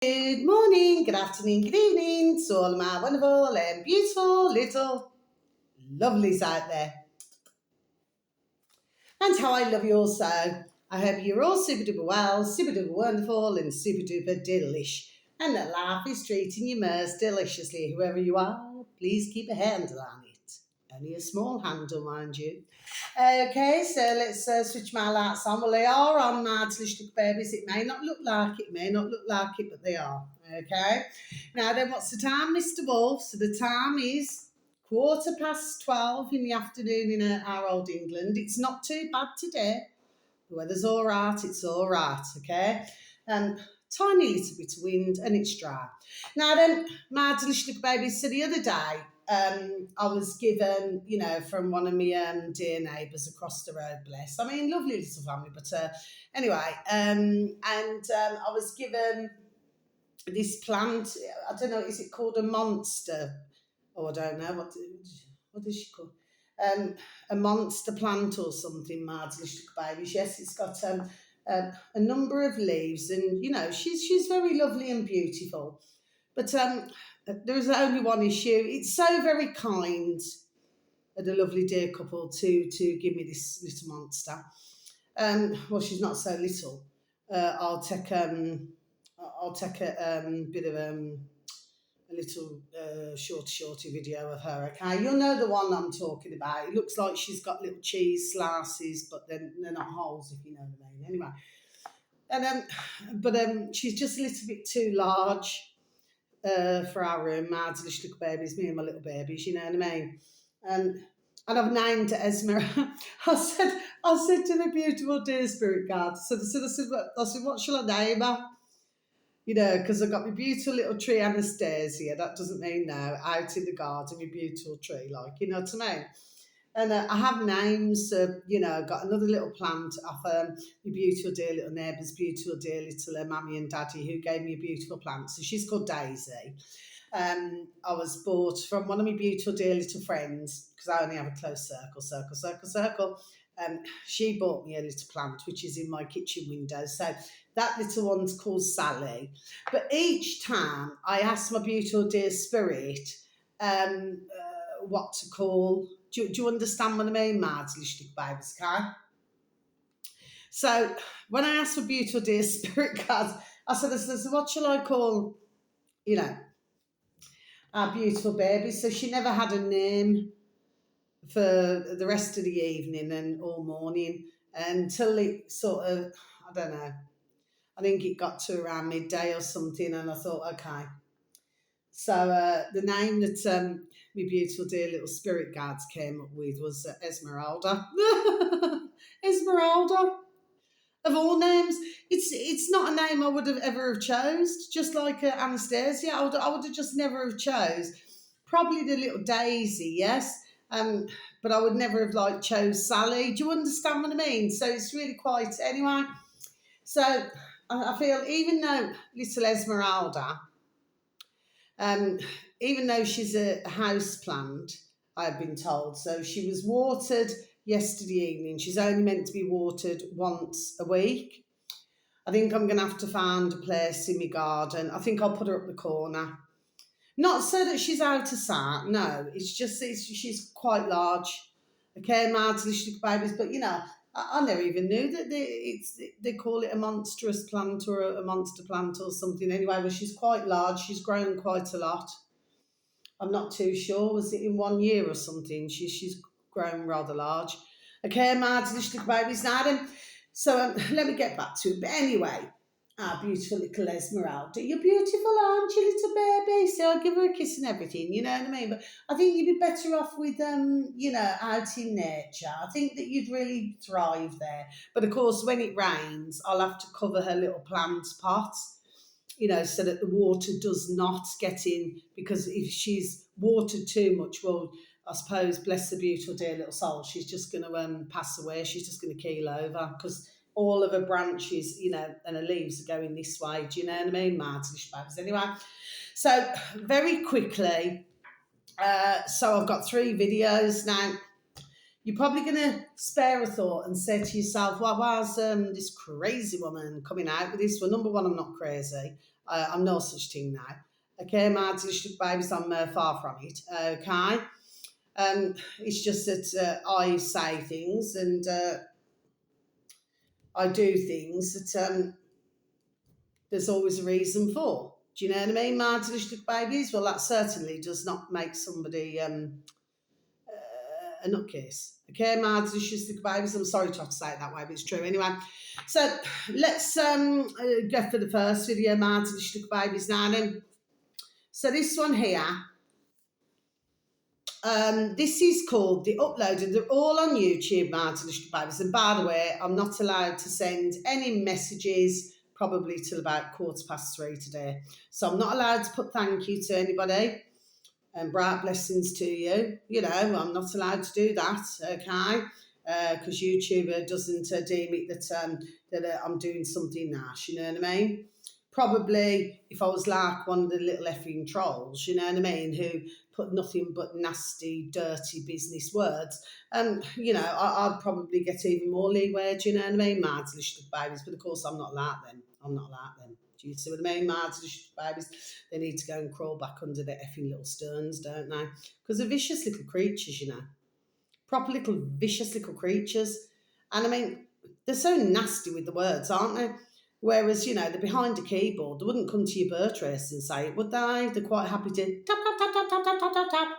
Good morning, good afternoon, good evening to all of my wonderful and beautiful little lovelies out there. And how I love you also. I hope you're all super duper well, super duper wonderful, and super duper delish. And that life is treating you most deliciously, whoever you are. Please keep a handle on it. Only a small handle, mind you. Okay, so let's switch my lights on. Well, they are on, my delicious babies. It may not look like it, but they are. Okay. Now then, what's the time, Mr. Wolf? So the time is 12:15 in the afternoon in our old England. It's not too bad today. The weather's all right. It's all right. Okay. Tiny little bit of wind and it's dry. Now then, my delicious little babies. So the other day, I was given, from one of my dear neighbours across the road, bless. I mean, lovely little family, but anyway, I was given this plant. I don't know, is it called a monster? Oh, I don't know. What is she called? A monster plant or something, Mads, little babies. Yes, it's got a number of leaves, and she's very lovely and beautiful. But there is only one issue. It's so very kind of the lovely dear couple to give me this little monster. Well, she's not so little. I'll take a bit of a little shorty video of her. Okay, you'll know the one I'm talking about. It looks like she's got little cheese slices, but then they're not holes, if you know what I mean. Anyway, but she's just a little bit too large for our room. My delicious little babies, me and my little babies, you know what I mean? And I've named it Esmeralda. I said to the beautiful dear spirit guide, I said, what shall I name her? Because I've got my beautiful little tree Anastasia. That doesn't mean now, out in the garden, my beautiful tree, you know what I mean? And I have names, I've got another little plant off my beautiful dear little neighbour's beautiful dear little mummy and daddy who gave me a beautiful plant. So she's called Daisy. I was bought from one of my beautiful dear little friends, because I only have a close circle. She bought me a little plant, which is in my kitchen window. So that little one's called Sally. But each time I ask my beautiful dear spirit what to call. Do you understand what I mean, Mads, little babies, okay? So when I asked for beautiful dear spirit guides, I said, what shall I call, our beautiful baby? So she never had a name for the rest of the evening and all morning until it sort of, I don't know, I think it got to around midday or something, and I thought, okay. So the name that my beautiful dear little spirit guides came up with was Esmeralda. Esmeralda, of all names, it's not a name I would have ever have chose. Just like Anastasia, I would have just never have chose. Probably the little Daisy, yes. But I would never have chose Sally. Do you understand what I mean? So it's really quite anyway. So I feel even though little Esmeralda, even though she's a house plant, I've been told. So she was watered yesterday evening. She's only meant to be watered once a week. I think I'm going to have to find a place in my garden. I think I'll put her up the corner. Not so that she's out of sight, no. It's just she's quite large. Okay, my delicious babies, but I never even knew that they call it a monstrous plant or a monster plant or something. Anyway, well, she's quite large. She's grown quite a lot. I'm not too sure. Was it in 1 year or something? She's grown rather large. Okay, my delicious babies. Now then, so let me get back to it. But anyway, our beautiful little Esmeralda. You're beautiful, aren't you, little baby? So I'll give her a kiss and everything, you know what I mean? But I think you'd be better off with, out in nature. I think that you'd really thrive there. But of course, when it rains, I'll have to cover her little plant pot, so that the water does not get in, because if she's watered too much, well, I suppose, bless the beautiful dear little soul, she's just going to pass away. She's just going to keel over, because all of her branches, and her leaves are going this way. Do you know what I mean? Martinish bags. Anyway, so very quickly, so I've got 3 videos now. You're probably going to spare a thought and say to yourself, why was this crazy woman coming out with this? Well, number one, I'm not crazy. I'm no such thing now. Okay, my delicious babies, I'm far from it. Okay, it's just that I say things and I do things that there's always a reason for. Do you know what I mean? My delicious babies. Well, that certainly does not make somebody a nutcase. Okay, my delicious little babies. I'm sorry to have to say it that way, but it's true anyway. So let's go for the first video, my delicious little babies now then. So this one here, this is called The Uploader. They're all on YouTube, my delicious babies. And by the way, I'm not allowed to send any messages probably till about 3:15 today. So I'm not allowed to put thank you to anybody and bright blessings to you. You know, I'm not allowed to do that, okay? Because YouTube doesn't deem it that I'm doing something nash, you know what I mean? Probably if I was like one of the little effing trolls, you know what I mean, who put nothing but nasty, dirty business words, you know, I'd probably get even more leeway, do you know what I mean? My delicious babies, but of course I'm not like them. I'm not like them. Do you see what I mean? My delicious babies, they need to go and crawl back under their effing little sterns, don't they? Because they're vicious little creatures, you know. Proper little vicious little creatures. And I mean, they're so nasty with the words, aren't they? Whereas, you know, they're behind a keyboard. They wouldn't come to your birth race and say it, would they? They're quite happy to tap, tap, tap, tap, tap, tap, tap, tap, tap,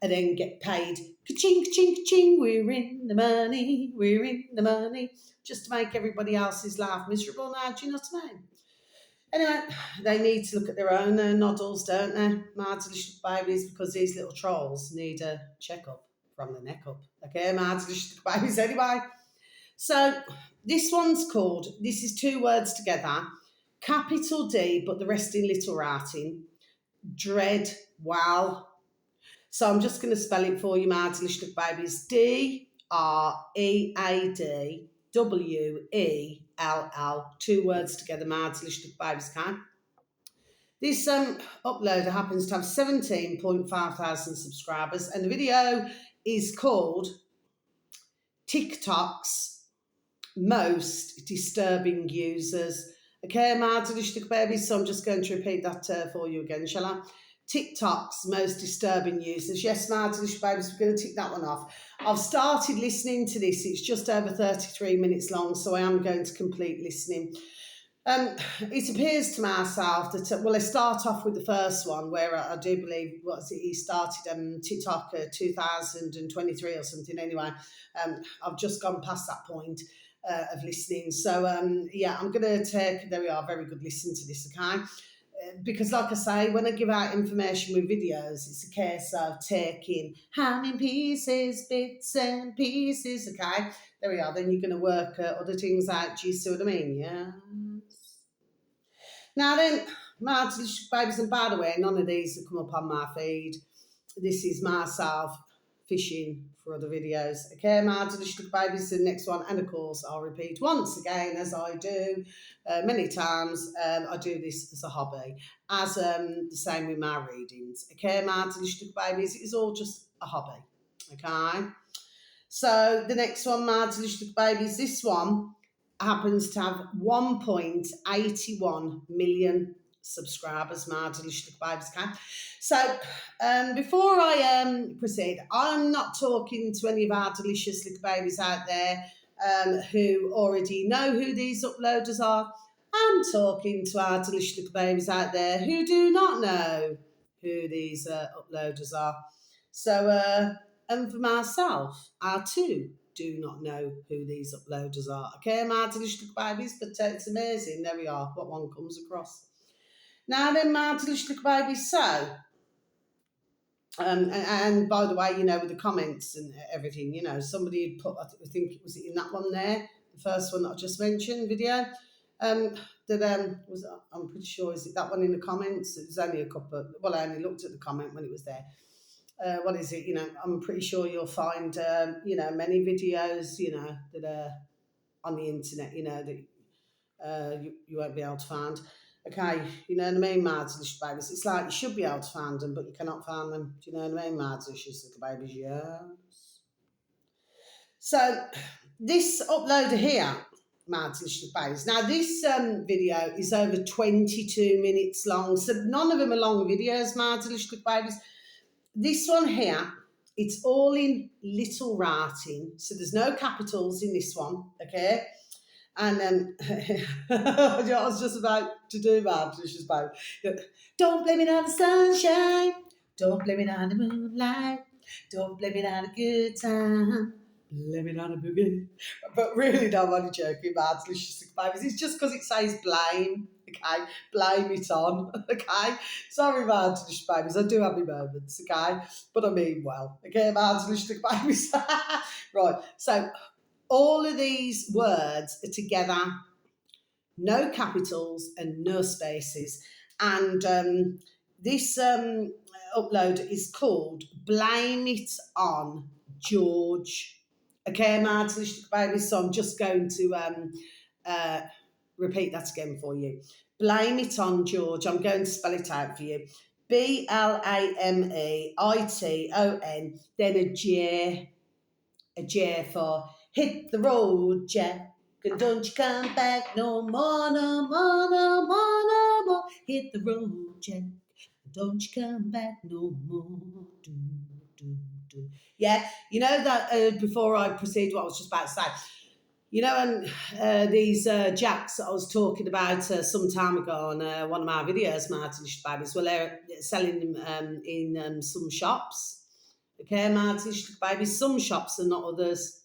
and then get paid. Ka-ching, ka-ching, ka-ching, we're in the money, we're in the money. Just to make everybody else's life miserable now, do you know what I mean? Anyway, they need to look at their own noddles, don't they? My delicious babies, because these little trolls need a checkup from the neck up. Okay, my delicious babies anyway. So this one's called, this is two words together, capital D, but the rest in little writing, dread, wow. So I'm just going to spell it for you, my delicious babies. DREADWELL, two words together, my delicious babies, okay? This uploader happens to have 17.5 thousand subscribers, and the video is called TikTok's most disturbing users. Okay, my delicious babies, so I'm just going to repeat that for you again, shall I? TikTok's most disturbing users. Yes, my delicious babies, we're going to tick that one off. I've started listening to this. It's just over 33 minutes long, so I am going to complete listening. It appears to myself that, well, I start off with the first one where I do believe, he started TikTok 2023 or something anyway. I've just gone past that point of listening. So, yeah, I'm going to take, there we are, very good listen to this, okay? Because like I say, when I give out information with videos, it's a case of taking how many pieces, bits and pieces, okay? There we are, then you're going to work other things out, do you see what I mean? Yeah. Now then, my delicious babies, and by the way, none of these have come up on my feed. This is myself fishing for other videos. Okay, my delicious babies, the next one, and of course I'll repeat once again, as I do many times, I do this as a hobby, as the same with my readings. Okay, my delicious babies, it is all just a hobby. Okay, so the next one, my delicious babies, this one happens to have 1.81 million subscribers, my delicious babies, okay? So before I proceed, I'm not talking to any of our delicious little babies out there who already know who these uploaders are. I'm talking to our delicious little babies out there who do not know who these uploaders are. So, and for myself, I too do not know who these uploaders are. Okay, my delicious babies, but it's amazing. There we are, what one comes across. Now then, my delicious babies, so, and by the way, you know, with the comments and everything, you know, somebody had put, I think it was in that one there, the first one that I just mentioned, video, that was, I'm pretty sure, is it that one in the comments? It was only a couple, well, I only looked at the comment when it was there. What is it? You know, I'm pretty sure you'll find, you know, many videos, you know, that are on the internet, you know, that you won't be able to find. Okay, you know what I mean, my delicious babies. It's like you should be able to find them, but you cannot find them. Do you know what I mean, my delicious little babies? Yes. So this uploader here, Martin Babies. Now, this video is over 22 minutes long, so none of them are long videos, Martin Babies. This one here, it's all in little writing, so there's no capitals in this one, okay? And I was just about to do that. She's about, don't blame it on the sunshine, don't blame it on the moonlight, don't blame it on a good time, blame it on a boogie. But really, no, I'm only joking, man. It's just because it says blame, okay? Blame it on, okay? Sorry, man, delicious babies. I do have my moments, okay? But I mean well, okay, man, delicious babies. Right, so all of these words are together, no capitals and no spaces. And this upload is called Blame It On George. Okay, Martin, baby. So I'm just going to repeat that again for you. Blame It On George. I'm going to spell it out for you. BLAMEITON, then a J for hit the road, Jack, and don't you come back no more, no more, no more, no more. Hit the road, Jack, and don't you come back no more. Do, do, do. Yeah, you know that before I proceed, what I was just about to say. You know, these jacks that I was talking about some time ago on one of my videos, Martin Babies, well, they're selling them in some shops. Okay, Martin Babies, some shops and not others.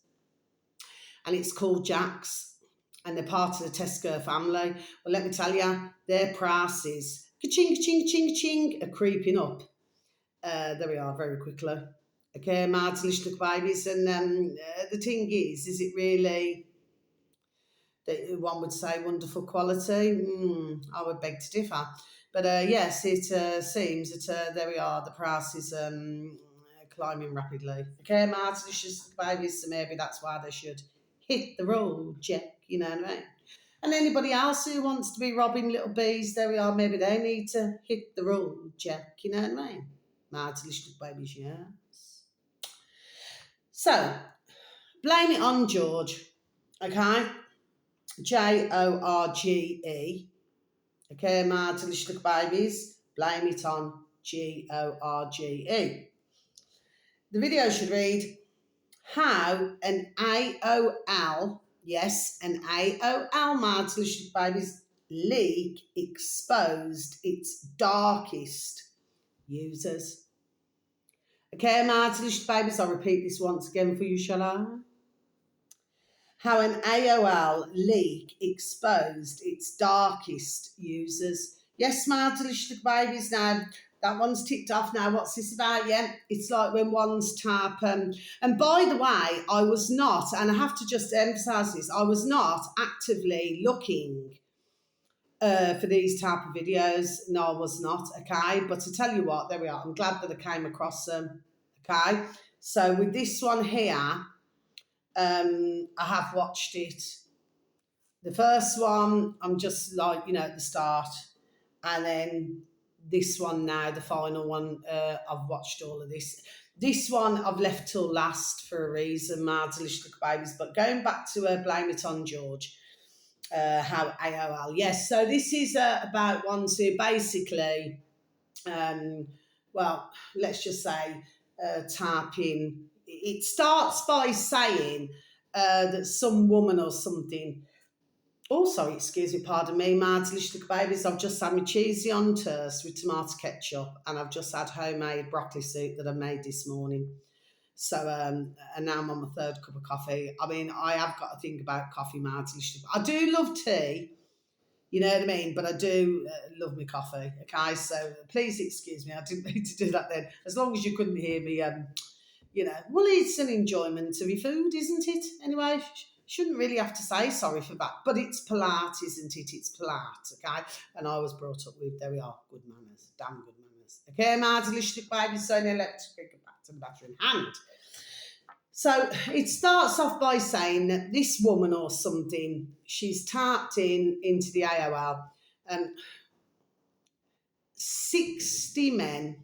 And it's called Jack's, and they're part of the Tesco family. Well, let me tell you, their prices, ka-ching, ka-ching, ka-ching, ka-ching, are creeping up. There we are, very quickly. Okay, Martin Babies, and the thing is it really, that one would say, wonderful quality? I would beg to differ. But yes, it seems that there we are, the price is climbing rapidly. Okay, Martin Babies, so maybe that's why they should hit the road, Jack, you know what I mean? And anybody else who wants to be robbing little bees, there we are, maybe they need to hit the road, Jack, you know what I mean? Martin Babies, yes. So, blame it on George, okay? Jorge. Okay, Martin Babies, blame it on Gorge. The video should read, how an AOL, yes, an AOL, Martin Babies, leak exposed its darkest users. Okay, Martin Babies, I'll repeat this once again for you, shall I? How an AOL leak exposed its darkest users. Yes, Martin Babies, now that one's ticked off now. What's this about? Yeah, it's like when one's type. And by the way, I was not, and I have to just emphasise this, I was not actively looking for these type of videos. No, I was not, okay? But to tell you what, there we are. I'm glad that I came across them, okay? So with this one here, I have watched it. The first one, I'm just like, at the start. And then this one now, the final one, I've watched all of this. This one I've left till last for a reason, my delicious babies. But going back to Blame It On George, how AOL. Yes, so this is about ones who basically, well, let's just say, type in. It starts by saying that some woman or something. Oh, sorry, excuse me, pardon me, my delicious babies. I've just had my cheesy on toast with tomato ketchup, and I've just had homemade broccoli soup that I made this morning. So, and now I'm on my third cup of coffee. I mean, I have got to think about coffee, my delicious. I do love tea, you know what I mean? But I do love my coffee, okay? So please excuse me, I didn't mean to do that then. As long as you couldn't hear me, well, it's an enjoyment of your food, isn't it? Anyway, shouldn't really have to say sorry for that, but it's polite, isn't it? It's polite, okay? And I was brought up with, there we are, good manners, damn good manners. Okay, my delicious baby, so now let's get back to the battery in hand. So it starts off by saying that this woman or something, she's typed into the AOL, 60 men,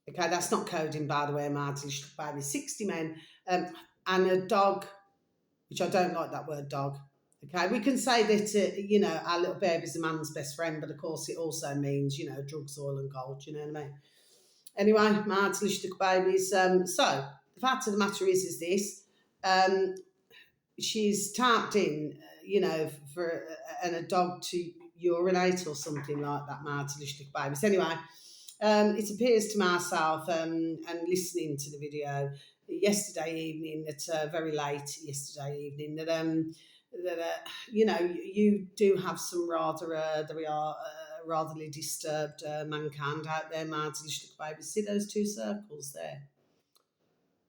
okay, that's not coding, by the way, my delicious baby, 60 men, and a dog, which I don't like that word dog, Okay, we can say that, our little baby's a man's best friend, but of course it also means, drugs, oil, and gold. You know what I mean? Anyway, my little babies. So the fact of the matter is this: um, she's tapped in, for a dog to urinate or something like that. My little babies. Anyway, it appears to myself, and listening to the video yesterday evening, at very late yesterday evening, that you do have some rather there we are ratherly disturbed mankind out there, Martin little baby. See those two circles there?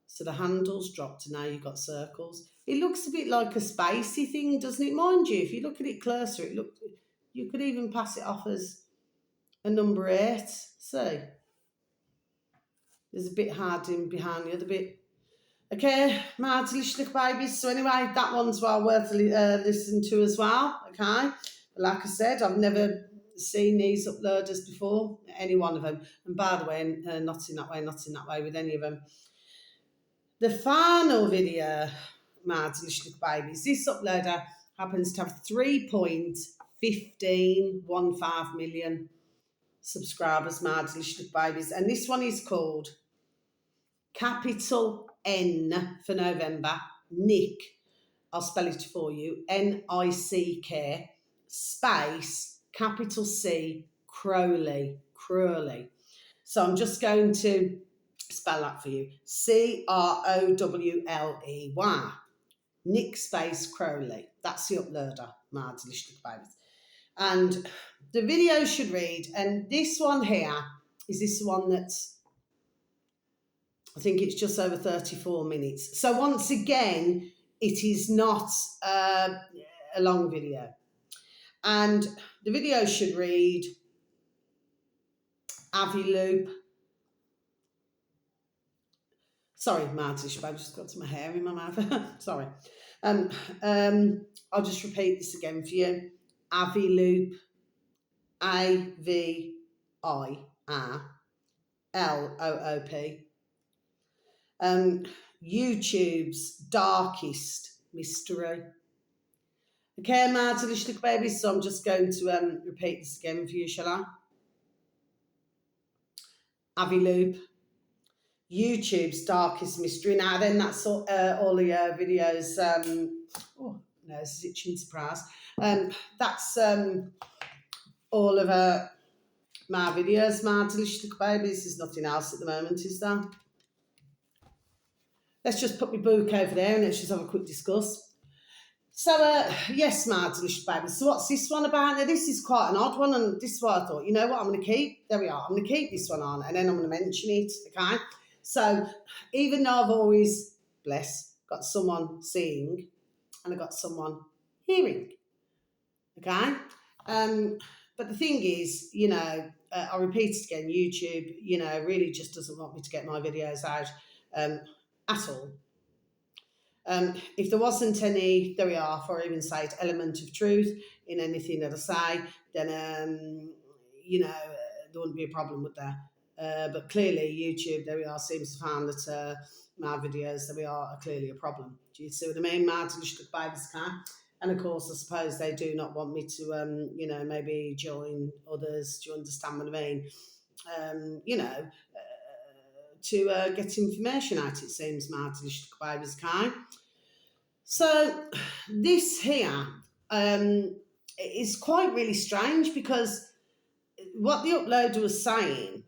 So the handle's dropped and now you've got circles. It looks a bit like a spacey thing, doesn't it? Mind you, if you look at it closer, you could even pass it off as a number 8. See? There's a bit hard in behind the other bit. Okay, my delicious babies. So anyway, that one's well worth listening to as well. Okay, like I said, I've never seen these uploaders before, any one of them. And by the way, not in that way with any of them. The final video, my delicious babies. This uploader happens to have 3.1515 million subscribers, my delicious babies, and this one is called capital N for November, Nick. I'll spell it for you. Nick, space, capital C, Crowley. So I'm just going to spell that for you. Crowley. Nick space Crowley. That's the uploader, my delicious babies. And the video should read, and this one here is this one that's, I think it's just over 34 minutes. So once again, it is not a long video. And the video should read, Avi Loop. Sorry, Marty, I've just got some hair in my mouth. Sorry. I'll just repeat this again for you. Avi Loop, AVIRLOOP. YouTube's darkest mystery. Okay, my delicious babies. So I'm just going to repeat this again for you, shall I? Avi Loop, YouTube's darkest mystery. Now then, that's all the videos. Oh no, this is itching surprise. That's all of my videos, my delicious babies. There's nothing else at the moment, is there? Let's just put my book over there and let's just have a quick discuss. So, yes, my delicious babies. So what's this one about? Now, this is quite an odd one, and this is what I thought, you know what, I'm going to keep. There we are. I'm going to keep this one on, and then I'm going to mention it, okay? So, even though I've always, got someone seeing, and I've got someone hearing, okay? But the thing is, I'll repeat it again, YouTube, really just doesn't want me to get my videos out at all. If there wasn't any, there we are, for even say it, element of truth in anything that I say, then, there wouldn't be a problem with that. But clearly, YouTube, there we are, seems to find that my videos, there we are clearly a problem. Do you see what I mean? My delicious babies can. And of course, I suppose they do not want me to, maybe join others. Do you understand what I mean? To get information out, it seems, my delicious babies can. So this here is quite really strange, because what the uploader was saying,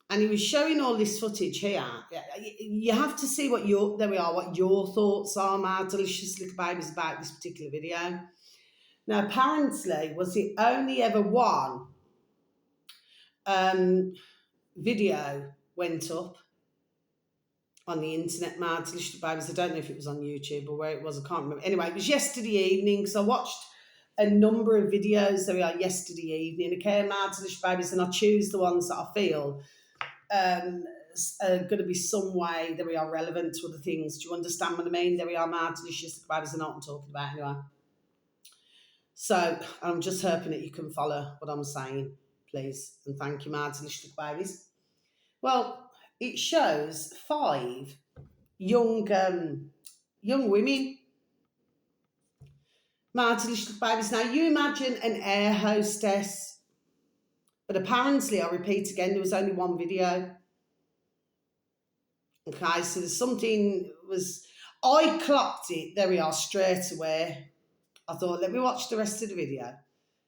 and he was showing all this footage here, you have to see what your thoughts are, my delicious little babies, about this particular video. Now, apparently, was it only ever one video went up on the internet, my delicious babies. I don't know if it was on YouTube or where it was, I can't remember. Anyway, it was yesterday evening, so I watched a number of videos, there we are, yesterday evening, okay, my delicious babies, and I choose the ones that I feel are going to be some way, there we are, relevant to other things. Do you understand what I mean? There we are, my delicious babies, are not what I'm talking about anyway. So I'm just hoping that you can follow what I'm saying, please, and thank you, my delicious babies. Well, it shows 5 young women Martin little babies. Now you imagine an air hostess, but apparently, I repeat again, there was only one video. Okay, so there's something was. I clocked it. There we are, straight away. I thought, let me watch the rest of the video.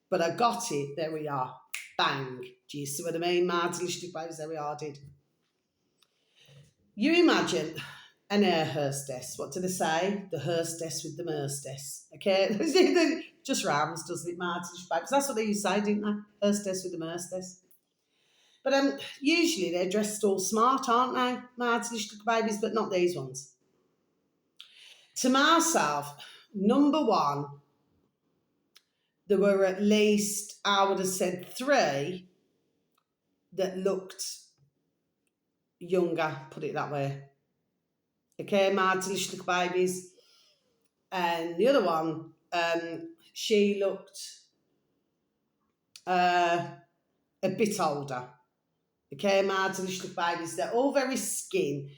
But I got it. There we are. Bang. Do you see what I mean? Martin little babies. There we are. Did you imagine an air hostess? What did I say? The hostess with the merstess. Okay, just rhymes, doesn't it, Martin little babies? That's what they used to say, didn't they? Hostess with the merstess. But usually they're dressed all smart, aren't they? Martin little babies, but not these ones. To myself, number one, there were at least, I would have said, three that looked younger, put it that way. Okay, Martin little babies. And the other one, she looked a bit older. Okay, Martin little babies. They're all very skinny.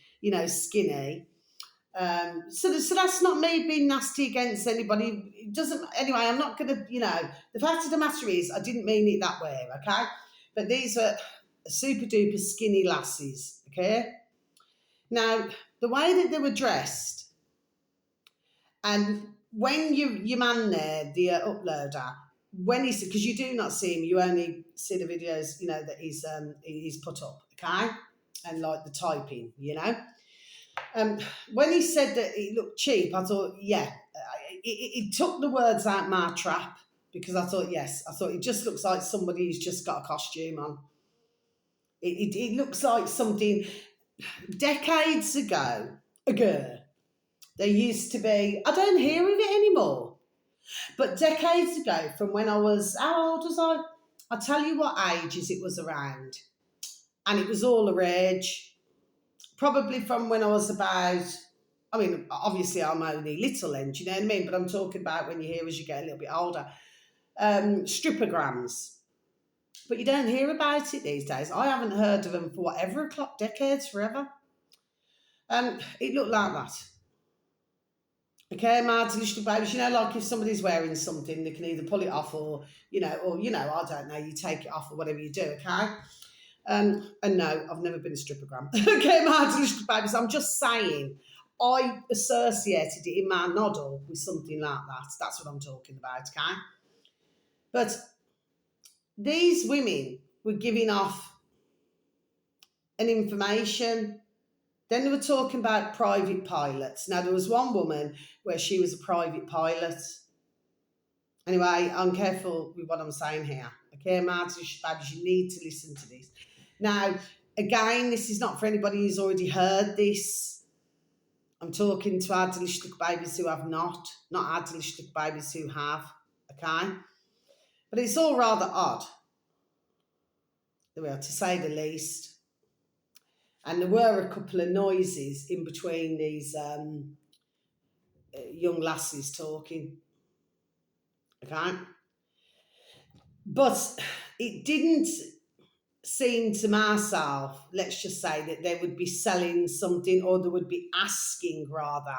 So that's not me being nasty against anybody. It doesn't. Anyway, I'm not going to. The fact of the matter is, I didn't mean it that way. Okay, but these are super duper skinny lasses. Okay. Now the way that they were dressed, and when your man there, the uploader, when he's because you do not see him, you only see the videos, that he's put up. Okay, and like the typing. When he said that it looked cheap, I thought, yeah, it took the words out my trap because I thought, yes, I thought it just looks like somebody who's just got a costume on. It looks like something decades ago, there used to be, I don't hear of it anymore, but decades ago from when I was, how old was I? I'll tell you what ages it was around. And it was all the rage. Probably from when I was about, I mean, obviously I'm only little then, do you know what I mean? But I'm talking about when you hear as you get a little bit older. Stripograms. But you don't hear about it these days. I haven't heard of them for whatever o'clock, decades, forever. It looked like that. Okay, Martin little babies, like if somebody's wearing something, they can either pull it off or I don't know, you take it off or whatever you do, okay? And no, I've never been a stripogram. Okay, Martin little babies, I'm just saying, I associated it in my noddle with something like that. That's what I'm talking about, okay? But these women were giving off an information. Then they were talking about private pilots. Now, there was one woman where she was a private pilot. Anyway, I'm careful with what I'm saying here. Okay, Martin, you need to listen to this. Now, again, this is not for anybody who's already heard this. I'm talking to our delicious little babies who have not our delicious little babies who have. Okay? But it's all rather odd. There we are, to say the least. And there were a couple of noises in between these young lasses talking. Okay? But it didn't seem to myself, let's just say, that they would be selling something or they would be asking rather.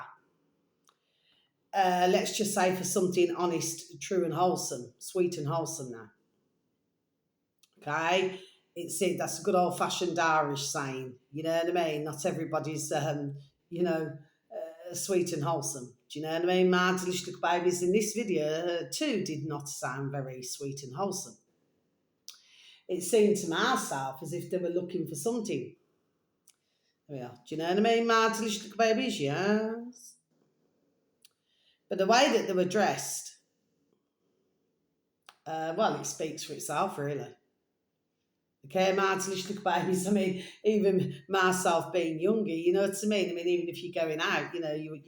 Let's just say for something honest, true and wholesome, sweet and wholesome now. Okay? That's a good old-fashioned Irish saying, you know what I mean? Not everybody's, sweet and wholesome. Do you know what I mean? My delicious little babies in this video too did not sound very sweet and wholesome. It seemed to myself as if they were looking for something. There we are. Do you know what I mean, my delicious little babies? Yes. But the way that they were dressed, it speaks for itself, really. Okay, my delicious little babies. I mean, even myself being younger, you know what I mean? I mean, even if you're going out, you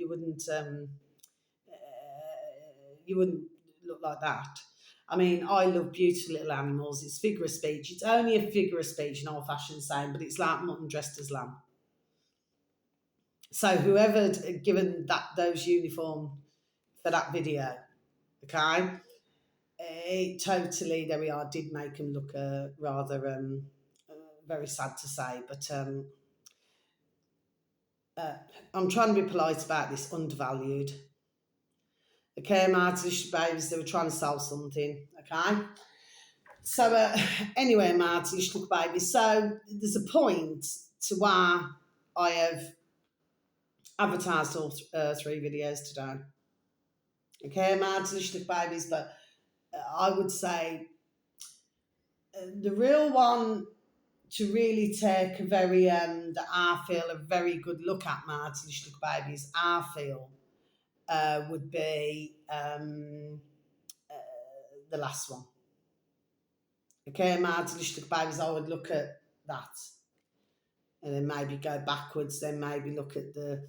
wouldn't look like that. I mean, I love beautiful little animals. It's figure of speech. It's only a figure of speech, an old-fashioned saying, but it's like mutton dressed as lamb. So whoever'd given those uniform for that video, okay, it totally, there we are, did make them look rather very sad to say, but I'm trying to be polite about this, undervalued. Okay, my little babies, they were trying to sell something. Okay. So anyway, my little babies. So there's a point to why I have advertised all three videos today. Okay, my little babies, but I would say the real one to really take a very that I feel a very good look at my little babies. I feel would be the last one. Okay, my little babies. I would look at that, and then maybe go backwards. Then maybe look at the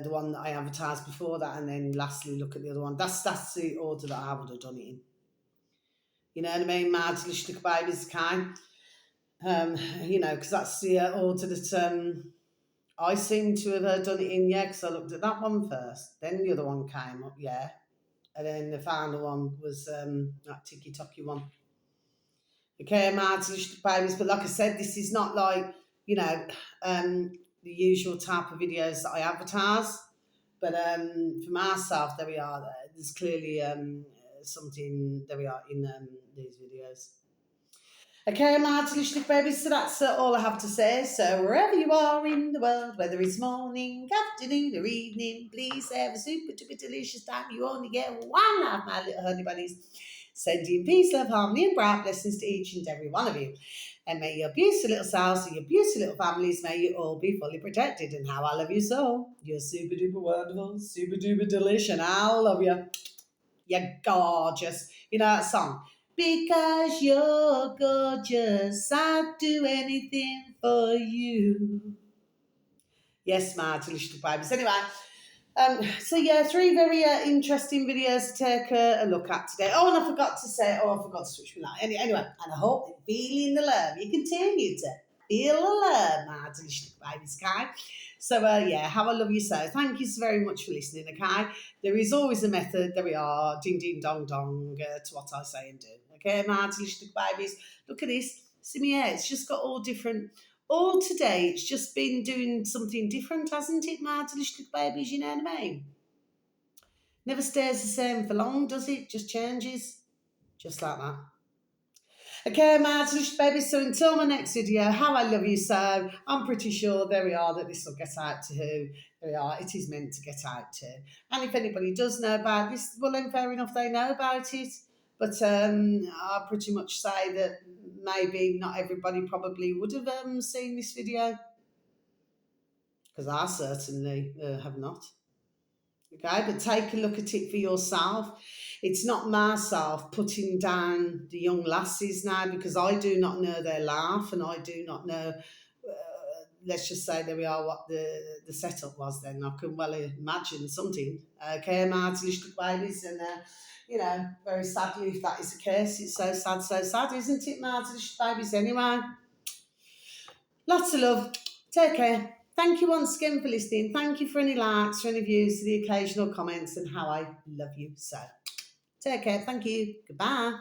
one that I advertised before that, and then lastly look at the other one. That's the order that I would have done it in. You know what I mean? My little babies kind. Because that's the order that I seem to have done it in, yeah, because I looked at that one first, then the other one came up, yeah, and then the final one was that Tiki Toki one. Okay, my little babies, but like I said, this is not like, you know, the usual type of videos that I advertise, but for myself, there we are, there's clearly something, there we are, in these videos. Okay, my little babies, so that's all I have to say. So, wherever you are in the world, whether it's morning, afternoon, or evening, please have a super duper delicious time. You only get one life, my little honey bunnies. Sending peace, love, harmony, and bright blessings to each and every one of you. And may your beautiful little selves and your beautiful little families, may you all be fully protected. And how I love you so. You're super duper wonderful, super duper delicious, and I love you. You're gorgeous. You know that song? Because you're gorgeous, I'd do anything for you. Yes, my little babies. Anyway, so yeah, three very interesting videos to take a look at today. Oh, and I forgot to say, I forgot to switch my light. Anyway, and I hope that feeling the love, you continue to feel the love, my little babies, okay? So yeah, how I love you so. Thank you so very much for listening, okay? There is always a method, there we are, ding ding dong dong, to what I say and do. Okay, my little babies, look at this. See me here, it's just got all different all today, it's just been doing something different, hasn't it, my little babies? You know what I mean? Never stays the same for long, does it? Just changes, just like that. Okay, my little babies. So until my next video, how I love you so. I'm pretty sure there we are that this will get out to who. There we are. It is meant to get out to. And if anybody does know about this, well then fair enough, they know about it. But I pretty much say that maybe not everybody probably would have seen this video, because I certainly have not. Okay, but take a look at it for yourself. It's not myself putting down the young lasses now, because I do not know their life and I do not know. Let's just say there we are. What the setup was then. I can well imagine something. Okay, my little babies, and very sadly, if that is the case, it's so sad, isn't it, my little babies? Anyway. Lots of love. Take care. Thank you once again for listening. Thank you for any likes, for any views, for the occasional comments, and how I love you so. Take care. Thank you. Goodbye.